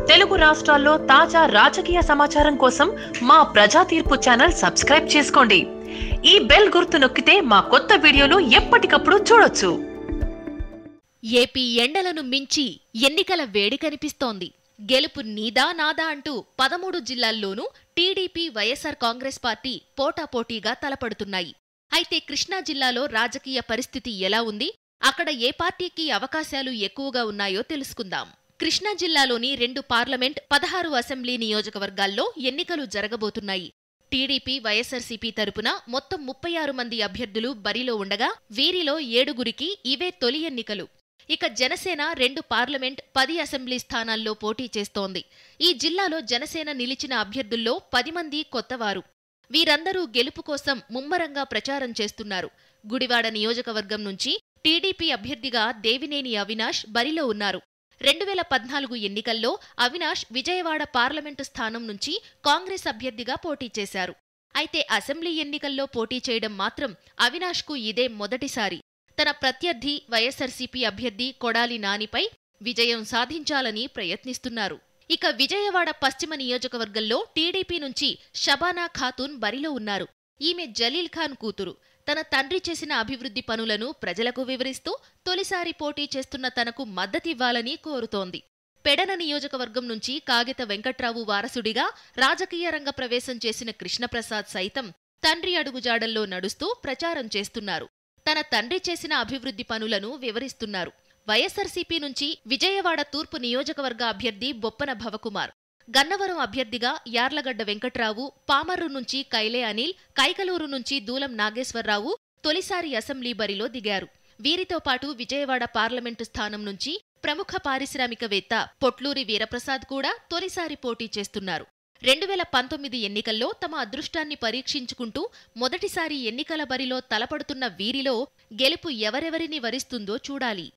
తెలుగు రాష్ట్రాల్లో తాజా రాజకీయ సమాచారం కోసం మా ప్రజా తీర్పు ఛానల్ సబ్స్క్రైబ్ చేసుకోండి. ఈ బెల్ గుర్తు నొక్కితే మా కొత్త వీడియోలు ఎప్పటికప్పుడు చూడొచ్చు. ఏపీ ఎండలను మించి ఎన్నికల వేడి కనిపిస్తోంది. గెలుపు నీదా నాదా అంటూ 13 జిల్లాల్లోనూ టీడీపీ, వైఎస్ఆర్ కాంగ్రెస్ పార్టీ పోటాపోటీగా తలపడుతున్నాయి. అయితే కృష్ణా జిల్లాలో రాజకీయ పరిస్థితి ఎలా ఉంది? అక్కడ ఏ పార్టీకి అవకాశాలు ఎక్కువగా ఉన్నాయో తెలుసుకుందాం. కృష్ణా జిల్లాలోని 2 పార్లమెంట్, 16 అసెంబ్లీ నియోజకవర్గాల్లో ఎన్నికలు జరగబోతున్నాయి. టీడీపీ, వైఎస్ఆర్సీపీ తరపున మొత్తం 36 మంది అభ్యర్థులు బరిలో ఉండగా వీరిలో 7గురికి ఇవే తొలి ఎన్నికలు. ఇక జనసేన 2 పార్లమెంట్, 10 అసెంబ్లీ స్థానాల్లో పోటీ చేస్తోంది. ఈ జిల్లాలో జనసేన నిలిచిన అభ్యర్థుల్లో 10 మంది కొత్తవారు. వీరందరూ గెలుపు కోసం ముమ్మరంగా ప్రచారం చేస్తున్నారు. గుడివాడ నియోజకవర్గం నుంచి టీడీపీ అభ్యర్థిగా దేవినేని అవినాష్ బరిలో ఉన్నారు. 2014 ఎన్నికల్లో అవినాష్ విజయవాడ పార్లమెంటు స్థానం నుంచి కాంగ్రెస్ అభ్యర్థిగా పోటీ చేశారు. అయితే అసెంబ్లీ ఎన్నికల్లో పోటీ చేయడం మాత్రం అవినాష్కు ఇదే మొదటిసారి. తన ప్రత్యర్థి వైఎస్ఆర్సీపీ అభ్యర్థి కొడాలి నానిపై విజయం సాధించాలని ప్రయత్నిస్తున్నారు. ఇక విజయవాడ పశ్చిమ నియోజకవర్గంలో టీడీపీ నుంచి షబానా ఖాతూన్ బరిలో ఉన్నారు. ఈమె జలీల్ ఖాన్ కూతురు. తన తండ్రి చేసిన అభివృద్ధి పనులను ప్రజలకు వివరిస్తూ తొలిసారి పోటీ చేస్తున్న తనకు మద్దతివ్వాలని కోరుతోంది. పెడన నియోజకవర్గం నుంచి కాగిత వెంకట్రావు వారసుడిగా రాజకీయ రంగ ప్రవేశం చేసిన కృష్ణప్రసాద్ సైతం తండ్రి అడుగుజాడల్లో నడుస్తూ ప్రచారం చేస్తున్నారు. తన తండ్రి చేసిన అభివృద్ధి పనులను వివరిస్తున్నారు. వైఎస్ఆర్సీపీ నుంచి విజయవాడ తూర్పు నియోజకవర్గ అభ్యర్థి బొప్పన భవకుమార్, గన్నవరం అభ్యర్థిగా యార్లగడ్డ వెంకట్రావు, పామర్రు నుంచి కైలే అనిల్, కైకలూరు నుంచి దూలం నాగేశ్వరరావు తొలిసారి అసెంబ్లీ బరిలో దిగారు. వీరితో పాటు విజయవాడ పార్లమెంటు స్థానం నుంచి ప్రముఖ పారిశ్రామికవేత్త పొట్లూరి వీరప్రసాద్ కూడా తొలిసారి పోటీ చేస్తున్నారు. 2019 ఎన్నికల్లో తమ అదృష్టాన్ని పరీక్షించుకుంటూ మొదటిసారి ఎన్నికల బరిలో తలపడుతున్న వీరిలో గెలుపు ఎవరెవరిని వరిస్తుందో చూడాలి.